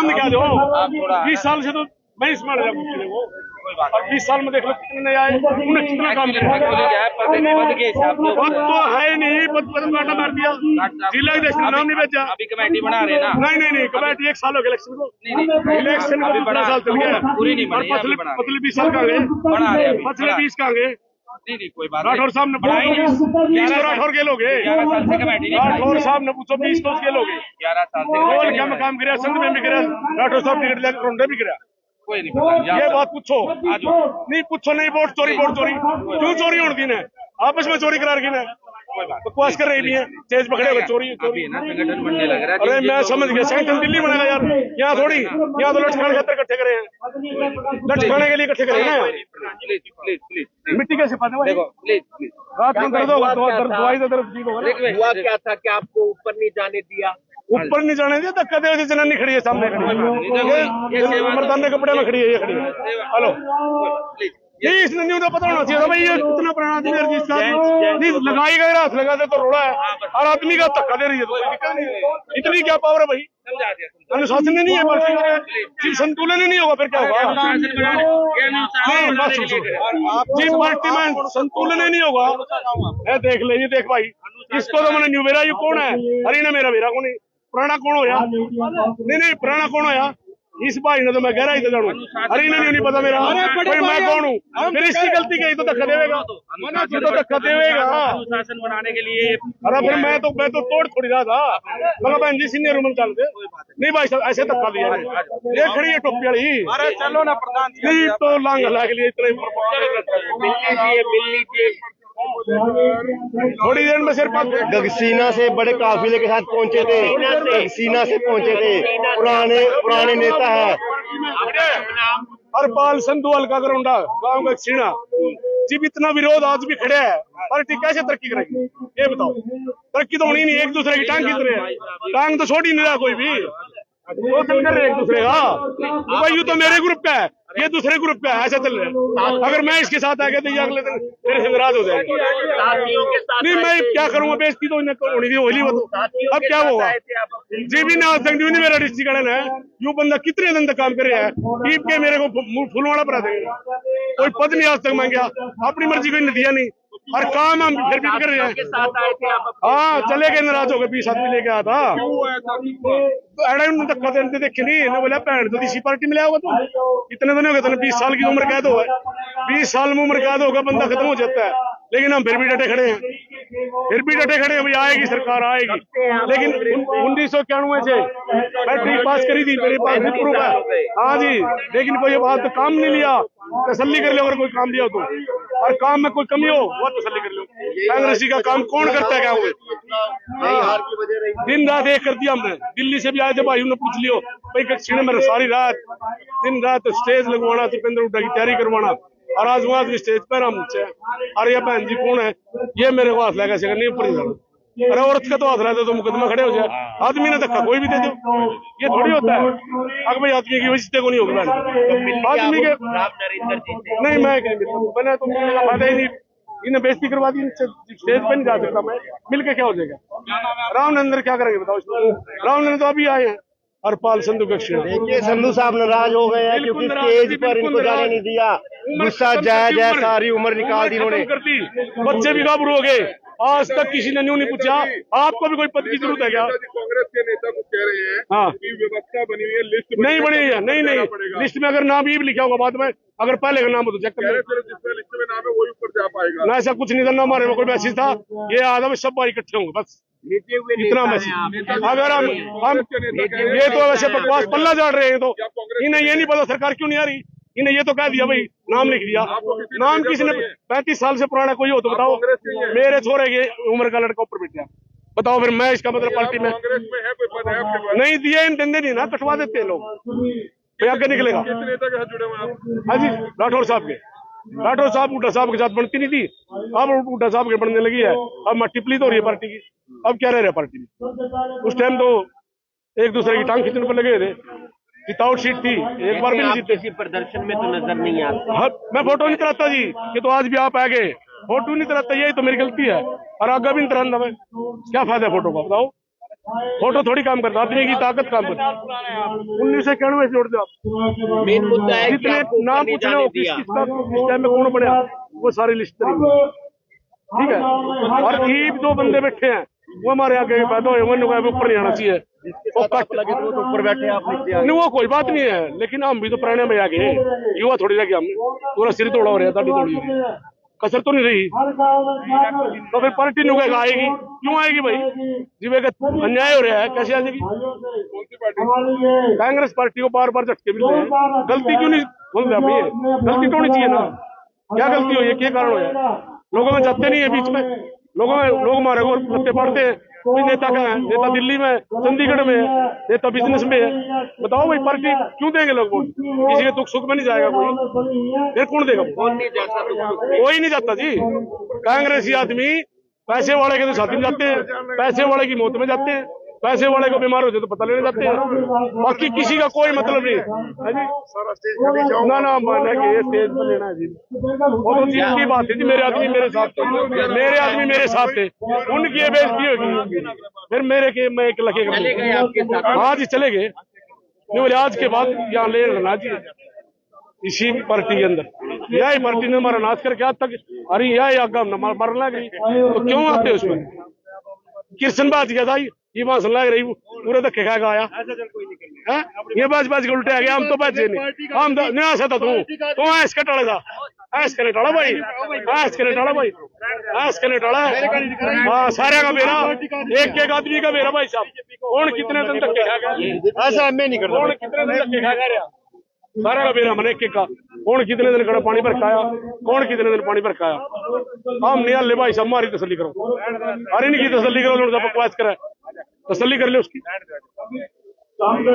नाम दिखा दो। 20 साल से तो मैं इसमें लगा पूछने को, और 20 साल में देख लो कितने नए आए, उन्हें कितना काम किया। पद तो है नहीं, पद काटा मार दिया, जिला इलेक्शन नाम नहीं भेजा। अभी कमेटी बना रहे ना? नहीं कमेटी 1 साल हो गया इलेक्शन को, इलेक्शन को 2 साल चल गया पूरी नहीं बनी, पतले 20 साल का गए, पतले 20 का गए। नहीं कोई बात राठौर साहब ने बढ़ाई 20 तो राठौर के लोग 11 साल से कमेटी राठौर साहब ने पूछो 20 तो उसके लोग 11 साल से और क्या काम गिरा, संघ में भी गिरा, राठौर साहब टिकट लेकर रोंडे भी गिरा। कोई नहीं, ये बात पूछो, नहीं पूछो, नहीं वोट चोरी क्यों चोरी होती है, आपस में चोरी करा रखी है, बकवास कर रही है, तेज पकड़े हुए चोरी संगठन बनने लग रहा है। अरे मैं समझ गया, संगठन दिल्ली बनेगा यार, यहाँ थोड़ी, यहाँ तो लटकाने खातर इकट्ठे करे हैं, लटकाने के लिए इकट्ठे करे ना। प्लीज मिट्टी कैसे पाते देखो, प्लीज रात में दर्द होगा, दवाई तो दर्द ठीक होगा। हुआ क्या था कि आपको ऊपर नहीं जाने दिया? ऊपर नहीं जाने दिया, धक्का दे जनानी खड़ी है सामने खड़ी है, मर्दाने कपड़े में खड़ी है, ये खड़ी है। हेलो, ये इसने नहीं पता होना चाहिए भाई, ये कितना पुराना आदमी है, लगाई गए हाथ लगाते तो रोड़ा है, और आदमी का धक्का दे रही है, तो कोई दिक्कत नहीं। इतनी क्या पावर है भाई, अनुशासन नहीं है, बल्कि संतुलन ही नहीं होगा, फिर क्या होगा? जी पार्टी में संतुलन ही नहीं होगा। देख ले, ये देख भाई, इसको तो मैंने न्यू वेरा, ये कौन है? हरियाणा मेरा वेरा कौन है? पुराना कौन होया? नहीं पुराना कौन होया? इस भाई ने तो मैं गहरा ही तो जानू, अरे नहीं पता मेरा कोई, मैं कौन हूँ? फिर इसकी गलती क्या, तो धक्का देगा, ये तो धक्का देगा अनुशासन बनाने के लिए। अरे फिर मैं तो तोड़ थोड़ी रहा था, मगर बहन जी सीनियर रूम चल दे, नहीं भाई साहब ऐसे धक्का दिया, ये खड़ी है टोपी वाली, अरे चलो ना प्रधान जी, नहीं तो लांग हला के लिए इतने थोड़ी देर में सिर्फ गगसीना से बड़े काफिले के साथ पहुंचे थे, गगसीना से पहुंचे थे, पुराने नेता है हरपाल संधू हल्का गरोंडा गांव का सीना जी, इतना विरोध आज भी खड़े है, पार्टी कैसे तरक्की करेगी ये बताओ? तरक्की तो होनी नहीं, एक दूसरे की टांग खींच रहे हैं, टांग तो छोड़ ही नहीं रहा कोई भी, वो चल कर रहे एक दूसरे का, भाई यू तो मेरे ग्रुप का है, ये दूसरे ग्रुप का है, ऐसा चल रहा है। अगर मैं इसके साथ आ गया तो ये अगले दिन मेरे से नाराज हो जाएगी। नहीं मैं क्या करूंगा, बेइज्जती तो इन्हें होनी थी, होली वो तो अब क्या होगा जी भी ना संग मेरा डिस्ट्रिक्ट है, यू बंदा कितने दिन तक काम कर रहा है, ईद के मेरे को फुलवाड़ा पड़ा देंगे, कोई पद नहीं आज तक मांगा, अपनी मर्जी को दिया नहीं, और काम हम फिर भी कर रहे हैं। हाँ चले गए, नाराज हो गए, 20 आदमी लेके आया था, धक्का देते देखे नहीं, बोला भैन तो इसी पार्टी में लिया होगा, तो इतने दिन हो गए, 20 साल की उम्र कैद हो है, 20 साल में उम्र कैद होगा, बंदा खत्म हो जाता है, लेकिन हम फिर भी डटे खड़े हैं, भाई आएगी सरकार आएगी, लेकिन 1991 से मैट्रिक पास करी थी, मेरे पास भी प्रूफ है, हाँ जी, लेकिन कोई बात तो काम नहीं लिया, तसल्ली कर लो अगर कोई काम लिया तो, और काम में कोई कमी हो वो तसल्ली कर लो। कांग्रेसी का काम कौन करता है क्या हुए, दिन रात एक कर दिया हमने, दिल्ली से भी आए थे भाई, उन्होंने पूछ लियो भाई कक्षी में सारी रात दिन रात स्टेज लगवाना, दीपेंद्र हुड्डा की तैयारी करवाना, और आज वहां भी स्टेज पर हम अरे ये बहन जी कौन है, ये मेरे को हाथ लगा से नहीं ऊपर जाना, अरे औरत का तो हाथ लगा तो मुकदमा खड़े हो जाए, आदमी ने धक्का कोई भी दे दो, ये थोड़ी होता है, अगर भाई आदमी की वजह को नहीं होगी आदमी के, नहीं मैंने तो फायदा ही नहीं, इन्हें बेइज्जती करवा दी, स्टेज पे नहीं जा सकता मैं, मिलके क्या हो जाएगा? रामनंदन क्या करेंगे बताओ, रामनंदन तो अभी आए हैं, हरपाल संधू कक्षी, देखिए संधू साहब नाराज हो गए हैं क्योंकि स्टेज पर इनको जाने नहीं दिया, गुस्सा जायज है, सारी उम्र निकाल दी इन्होंने, बच्चे भी घबरू हो गए, आज तक किसी ने न्यू नहीं पूछा आपको भी कोई पद की जरूरत है क्या? कांग्रेस के नेता कुछ कह रहे हैं हाँ कि व्यवस्था बनी हुई है, लिस्ट नहीं बनी है, नहीं लिस्ट में अगर नाम भी लिखा होगा बाद में, अगर पहले का नाम हो तो चेक कर, जिसमें लिस्ट में नाम है वही ऊपर जा पाएगा ना, ऐसा कुछ नहीं था, ना हमारे में कोई मैसेज था, ये आदम सब भाई इकट्ठे होंगे बस, इतना मैसेज। अगर हम ये तो वैसे बकवास पल्ला झाड़ रहे हैं, तो इन्हें ये नहीं पता सरकार क्यों नहीं आ रही, इन्हें ये तो कह दिया भाई नाम लिख दिया, नाम किसी ने 35 साल से पुराना कोई हो तो बताओ, मेरे छोरे की उम्र का लड़का ऊपर बैठ गया, बताओ फिर मैं इसका मतलब पार्टी में कांग्रेस में है कोई पद है आपके पास? नहीं दिए, धंधे नहीं ना, कटवा देते हैं लोग, फिर आगे निकलेगा। किस नेता के साथ जुड़े हुए आप? हाँ जी राठौर साहब के, राठौर साहब हुड्डा साहब के साथ बनती नहीं थी, अब हुड्डा साहब के बनने लगी है, अब टिपली तो हो रही है पार्टी की, अब क्या रह रहा है पार्टी में, उस टाइम तो एक दूसरे की टांग खींचने पर लगे थे, विदाउट सीट थी, एक बार भी नहीं जीते, किसी प्रदर्शन में तो नजर नहीं आता। हाँ, मैं फोटो नहीं कराता जी, ये तो आज भी आप आ गए, फोटो नहीं कराता, यही तो मेरी गलती है, और आगे भी नहीं कराना मैं, क्या फायदा है फोटो का बताओ? फोटो थोड़ी काम करता, आदमी की ताकत काम करता। 1991 से जोड़ दो आप। मेन मुद्दा है कि जितने आपको ऊपर नाम नहीं पूछने जाने हो दिया। किस टाइम में कौन बढ़िया, वो सारी लिस्ट करेंगे, ठीक है। और ये दो बंदे बैठे हैं, वो हमारे आगे पैदा हुए, ऊपर नहीं आना चाहिए। जिसके साथ आप लगे थे वो तो ऊपर बैठे, आप नीचे आ गए। नहीं वो कोई बात नहीं है, लेकिन हम भी तो पुराने में आ गए, युवा थोड़ी रह गया, हम पूरा सिर तोड़ा हो रहा है, दाढ़ी तोड़ी हो रही है, कसर तो नहीं रही। तो फिर पार्टी नुकेगा आएगी, क्यों आएगी भाई? जीव का अन्याय हो रहा है, कैसे आ जाएगी? कौन सी पार्टी? कांग्रेस पार्टी को बार बार झटके मिल रहे हैं, गलती क्यों नहीं बोल रहे आप? ये गलती तो होनी चाहिए ना, क्या गलती हुई है, क्या कारण हुआ? लोगों में जाते नहीं है बीच में, लोग हमारे को लत्ते पड़ते हैं। कोई नेता का है, नेता दिल्ली में, चंडीगढ़ में है, नेता बिजनेस में है, बताओ भाई पार्टी क्यों देंगे लोग वोट? किसी के दुख सुख में नहीं जाएगा कोई, फिर कौन देगा? कौन नहीं जा सकता? कोई नहीं जाता जी। कांग्रेसी आदमी पैसे वाले के तो शादी में जाते हैं, पैसे वाले की मौत में जाते हैं, पैसे वाले को बीमार हो जाए तो पता लेने जाते हैं, बाकी किसी का कोई मतलब नहीं है जी। सारा स्टेज खाली जाओ। ना मानना कि ये स्टेज पर लेना है जी, वो तो चीज की बात है जी। मेरे आदमी मेरे साथ थे, मेरे आदमी मेरे साथ थे, उनकी ये बेइज्जती होगी, फिर मेरे के मैं एक लगे चले गए आपके साथ? हाँ जी चले गए, नहीं बोले आज के बाद यहाँ ले लेना जी। इसी पार्टी के अंदर यही पार्टी ने हमारा नाश करके आज तक, अरे यही आगा मरना गई तो क्यों आते उसमें? कृष्ण बाज गया था ये वहां से लग रही पूरे धक्के खा आया है, ये बाज के उल्टे आ गया। हम तो बचे नहीं, हम नहीं आ सकता तू ऐस के टाले था, ऐस के टाला भाई, ऐस के टाला भाई, ऐस के टाला। हाँ सारे का बेरा, एक आदमी का बेरा भाई साहब। कौन कितने दिन धक्के खा गया? ऐसा मैं नहीं करता। कौन कितने दिन धक्के खा गया? सारा का बेरा मैंने एक का, कौन कितने दिन कड़ा पानी भर खाया, कौन कितने दिन पानी भर खाया? हम नहीं हल्ले भाई साहब, हमारी तसल्ली करो, अरे इनकी तसल्ली करो, बकवास करे, तसल्ली कर ले उसकी।